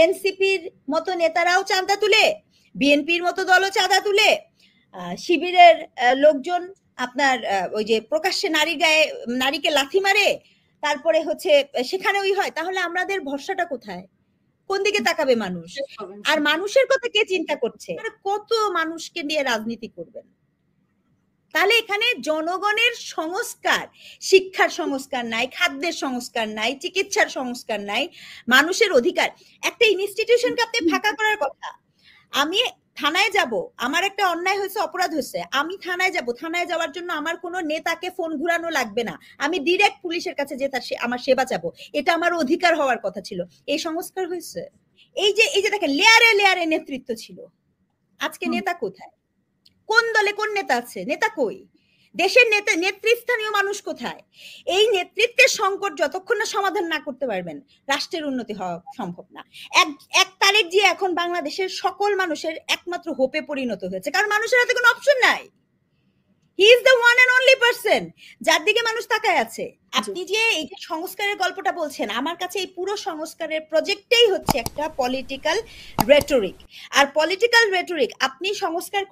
এনসিপির মতো নেতারাও চাঁদা তুলে, বিএনপির মতো দলও চাঁদা তুলে, শিবিরের লোকজন আপনার ওই যে প্রকাশ্যে নারীকে লাথি মারে, তারপরে হচ্ছে সেখানে ওই হয়, তাহলে আমাদের ভরসাটা কোথায়? কোন দিকে তাকাবে মানুষ? আর মানুষের কথা কে চিন্তা করছে? কত মানুষকে নিয়ে রাজনীতি করবেন? তাহলে এখানে জনগণের সংস্কার, শিক্ষার সংস্কার নাই, খাদ্যের সংস্কার নাই, চিকিৎসার সংস্কার নাই, মানুষের অধিকার। একটা ইনস্টিটিউশনকে আপনি ফাঁকা করার কথা। আমি থানায় যাব, আমার একটা অন্যায় হয়েছে, অপরাধ হয়েছে, আমি থানায় যাব, থানায় যাওয়ার জন্য আমার কোনো নেতাকে ফোন ঘুরানো লাগবে না, আমি ডিরেক্ট পুলিশের কাছে যে তার আমার সেবা চাবো, এটা আমার অধিকার হওয়ার কথা ছিল। এই সংস্কার হয়েছে? এই যে দেখেন লেয়ারে লেয়ারে নেতৃত্ব ছিল, আজকে নেতা কোথায়? কোন দলে কোন নেতা আছে? নেতা কই? দেশের নেতৃস্থানীয় মানুষ কোথায়? এই নেতৃত্বের সংকট যতক্ষণ না সমাধান না করতে পারবেন, রাষ্ট্রের উন্নতি হওয়া সম্ভব না। এক তারেক জি এখন বাংলাদেশের সকল মানুষের একমাত্র হোপে পরিণত হয়েছে, কারণ মানুষের হাতে কোনো অপশন নাই। He is the one and only person যার দিকে মানুষ তাকায় আছে। আপনি যে এই যে সংস্কারের গল্পটা বলছেন, আমার কাছে এই পুরো সংস্কারের প্রজেক্টটাই হচ্ছে একটা পলিটিক্যাল রেটরিক। আর পলিটিক্যাল রেটরিক আপনি সংস্কার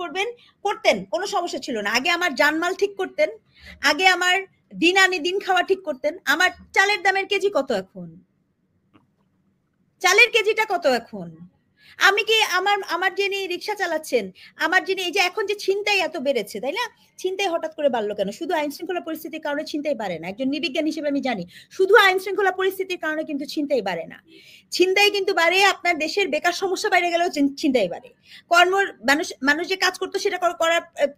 করতেন, কোনো সমস্যা ছিল না। আগে আমার জানমাল ঠিক করতেন, আগে আমার দিন আনি দিন খাওয়া ঠিক করতেন। আমার চালের দামের কেজি কত এখন? চালের কেজিটা কত এখন? আমি কি আমার যিনি রিক্সা চালাচ্ছেন, আমার যিনি এই যে এখন যে ছিনতাই এত বেড়েছে, তাই না? ছিনতাই হঠাৎ করে বাড়লো কেন? শুধু আইন শৃঙ্খলা পরিস্থিতির কারণে ছিনতাই বাড়ে না। একজন নিবিজ্ঞান হিসেবে আমি জানি শুধু আইন শৃঙ্খলা পরিস্থিতির কারণে কিন্তু ছিনতাই বাড়ে না। ছিনতাই কিন্তু বাড়ে আপনার দেশের বেকার সমস্যা বাইরে গেলেও ছিনতাই বাড়ে। মানুষ যে কাজ করতো সেটা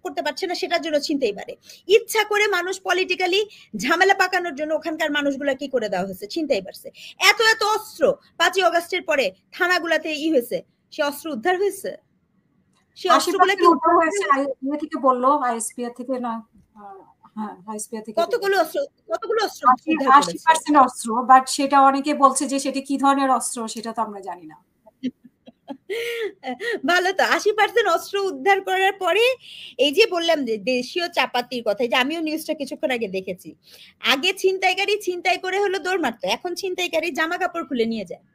করতে পারছে না, সেটার জন্য ছিনতাই বাড়ে। ইচ্ছা করে মানুষ পলিটিক্যালি ঝামেলা পাকানোর জন্য ওখানকার মানুষগুলো কি করে দেওয়া হয়েছে? ছিনতাই বাড়ছে। এত অস্ত্র ৫ই অগাস্টের পরে থানাগুলাতে হয়েছে, সে অস্ত্র উদ্ধার হয়েছে? সে অস্ত্রগুলো কি উদ্ধার হয়েছে? থেকে বললো আইএসপিআর থেকে না, কতগুলো অস্ত্র 80% অস্ত্র, বাট সেটা অনেকে বলছে যে সেটা কি ধরনের অস্ত্র সেটা তো আমরা জানি না। ভালো তো, 80% অস্ত্র উদ্ধার করার পরে এই যে বললাম যে দেশীয় চাপাতির কথা, যে আমিও নিউজটা কিছুক্ষণ আগে দেখেছি। আগে ছিনতাইকারী ছিনতাই করে হলো দৌড় মারতো, এখন ছিনতাইকারী জামা কাপড় খুলে নিয়ে যায়।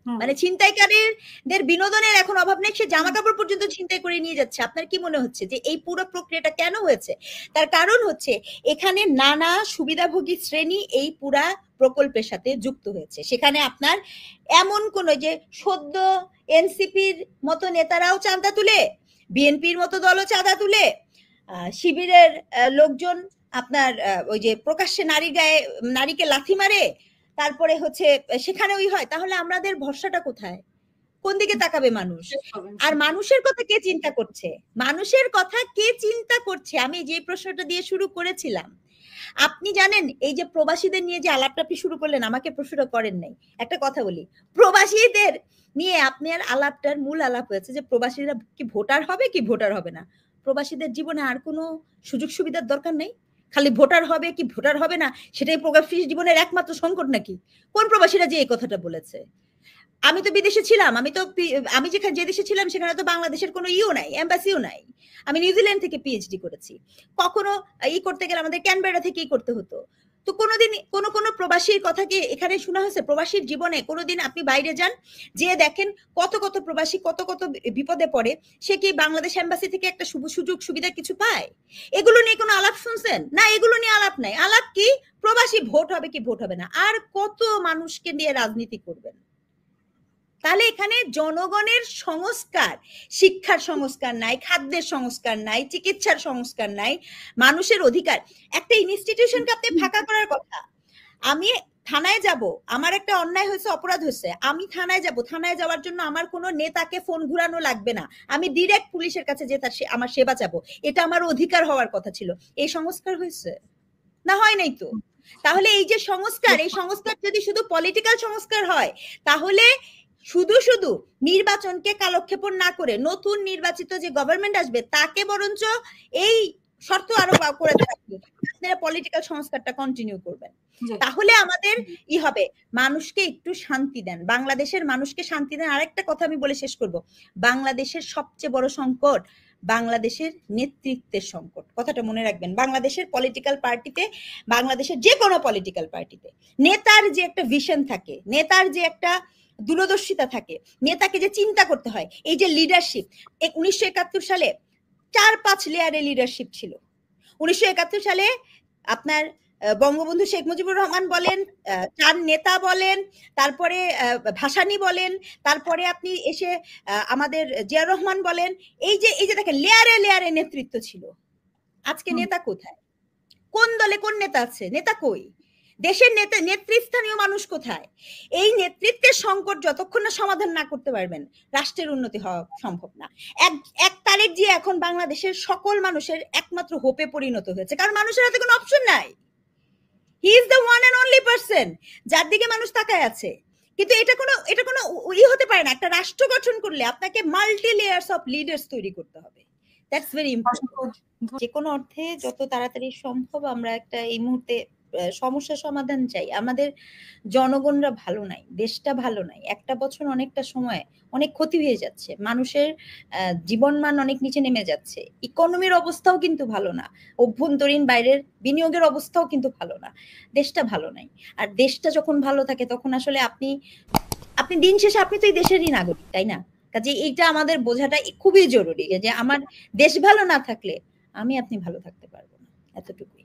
মানে ছিনতাইকারীদের বিনোদনের এখন অভাব নেই, সে জামা কাপড় পর্যন্ত ছিনতাই করে নিয়ে যাচ্ছে। আপনার কি মনে হচ্ছে যে এই পুরো প্রক্রিয়াটা কেন হয়েছে? তার কারণ হচ্ছে এখানে নানা সুবিধাভোগী শ্রেণী এই পুরা প্রকল্পের সাথে যুক্ত হয়েছে। সেখানে আপনার এমন কোন যে সদ্য এনসিপির মতো নেতারাও চাঁদা তুলে, বিএনপির মতো দলও চাঁদা তুলে, শিবিরের লোকজন আপনার ওই যে প্রকাশ্যে নারীকে লাথি মারে, তারপরে হচ্ছে সেখানে ওই হয়, তাহলে আমাদের ভরসাটা কোথায়? কোন দিকে তাকাবে মানুষ? আর মানুষের কথা কে চিন্তা করছে? মানুষের কথা কে চিন্তা করছে? আমি যে প্রশ্নটা দিয়ে শুরু করেছিলাম, আপনি জানেন এই যে প্রবাসীদের নিয়ে যে আলাপটা আপনি শুরু করলেন, আমাকে প্রশ্নটা করেন নাই। একটা কথা বলি, প্রবাসীদের নিয়ে আপনার আলাপটার মূল আলাপ হয়েছে যে প্রবাসীরা কি ভোটার হবে কি ভোটার হবে না। প্রবাসীদের জীবনে আর কোনো সুযোগ সুবিধার দরকার নেই? খালি ভোটার হবে কি ভোটার হবে না সেটাই প্রবাসী জীবনের একমাত্র সংকট নাকি? কোন প্রবাসীরা যে এই কথাটা বলেছে? আমি তো বিদেশে ছিলাম, আমি যেখানে যে দেশে ছিলাম সেখানে তো বাংলাদেশের কোনো নাই, এম্বাসিও নাই। আমি নিউজিল্যান্ড থেকে পিএইচডি করেছি। কখনো করতে গেলে আমাদের ক্যানবেরা থেকেই করতে হতো। তো কোনোদিন কোনো প্রবাসীর কথা কি এখানে শোনা হয়েছে? প্রবাসীর জীবনে কোনোদিন আপনি বাইরে যান, যে দেখেন কত প্রবাসী কত বিপদে পড়ে, সে কি বাংলাদেশ এম্বাসি থেকে একটা সুযোগ সুবিধা কিছু পায়? এগুলো নিয়ে কোনো আলাপ শুনছেন? না, এগুলো নিয়ে আলাপ নাই। আলাপ কি? প্রবাসী ভোট হবে কি ভোট হবে না। আর কত মানুষকে নিয়ে রাজনীতি করবেন? তাহলে এখানে জনগণের সংস্কার, শিক্ষার সংস্কার নাই, খাদ্যের সংস্কার নাই, চিকিৎসার সংস্কার নাই, মানুষের অধিকার। একটা ইনস্টিটিউশনকে আপনি ফাঁকা করার কথা। আমি থানায় যাব, আমার একটা অন্যায় হয়েছে, অপরাধ হয়েছে, আমি থানায় যাব, থানায় যাওয়ার জন্য আমার কোনো নেতাকে ফোন ঘুরানো লাগবে না, আমি ডিরেক্ট পুলিশের কাছে যে তার আমার সেবা চাবো, এটা আমার অধিকার হওয়ার কথা ছিল। এই সংস্কার হয়েছে না? হয় নাই তো। তাহলে এই যে সংস্কার, এই সংস্কার যদি শুধু পলিটিক্যাল সংস্কার হয়, তাহলে শুধু নির্বাচনকে কালক্ষেপণ না করে নতুন নির্বাচিত যে গভর্নমেন্ট আসবে তাকে বরঞ্চ এই শর্ত আরো করে থাকবে, আপনারা পলিটিক্যাল সংস্কারটা কন্টিনিউ করবেন। তাহলে আমাদের হবে, মানুষকে একটু শান্তি দেন, বাংলাদেশের মানুষকে শান্তি দেন। আরেকটা কথা আমি বলে শেষ করব, বাংলাদেশের সবচেয়ে বড় সংকট বাংলাদেশের নেতৃত্বের সংকট। কথাটা মনে রাখবেন, বাংলাদেশের পলিটিক্যাল পার্টিতে, বাংলাদেশের যে কোনো পলিটিক্যাল পার্টিতে নেতার যে একটা ভিশন থাকে, নেতার যে একটা দূরদর্শিতা থাকে, নেতাকে যে চিন্তা করতে হয়, এই যে লিডারশিপ, 1971 সালে 4-5 লেয়ারে লিডারশিপ ছিল। 1971 সালে আপনার বঙ্গবন্ধু শেখ মুজিবুর রহমান বলেন, 4 নেতা বলেন, তারপরে ভাসানী বলেন, তারপরে আপনি এসে আমাদের জিয়াউর রহমান বলেন, এই যে দেখেন লেয়ারে লেয়ারে নেতৃত্ব ছিল। আজকে নেতা কোথায়? কোন দলে কোন নেতা আছে? নেতা কই? দেশের নেতৃস্থানীয় মানুষ কোথায়? এই নেতৃত্বের সংকট যতক্ষণ না সমাধান না করতে পারবেন, রাষ্ট্রের উন্নতি হওয়া সম্ভব না। এক তারেক জি এখন বাংলাদেশের সকল মানুষের একমাত্র হোপে পরিণত হয়েছে, কারণ মানুষের হাতে কোনো অপশন নাই। He is the one and only person যার দিকে মানুষ তাকায় আছে। কিন্তু এটা কোনো হতে পারে না। একটা রাষ্ট্র গঠন করলে আপনাকে মাল্টি লেয়ার্স অফ লিডার্স তৈরি করতে হবে। That's very important. যে কোনো অর্থে যত তাড়াতাড়ি সম্ভব আমরা একটা এই মুহূর্তে সমস্যার সমাধান চাই। আমাদের জনগণরা ভালো নাই, দেশটা ভালো নাই। একটা বছর অনেকটা সময় অনেক ক্ষতি হয়ে যাচ্ছে, মানুষের জীবনমান অনেক নিচে নেমে যাচ্ছে, ইকোনমির অবস্থাও কিন্তু ভালো না, অভ্যন্তরীণ বাইরের বিনিয়োগের অবস্থাও কিন্তু ভালো না, দেশটা ভালো নাই। আর দেশটা যখন ভালো থাকে তখন আসলে আপনি দিন শেষে আপনি তো এই দেশেরই নাগরিক, তাই না? কাজে এইটা আমাদের বোঝাটা খুবই জরুরি যে আমার দেশ ভালো না থাকলে আপনি ভালো থাকতে পারবো না, এতটুকুই।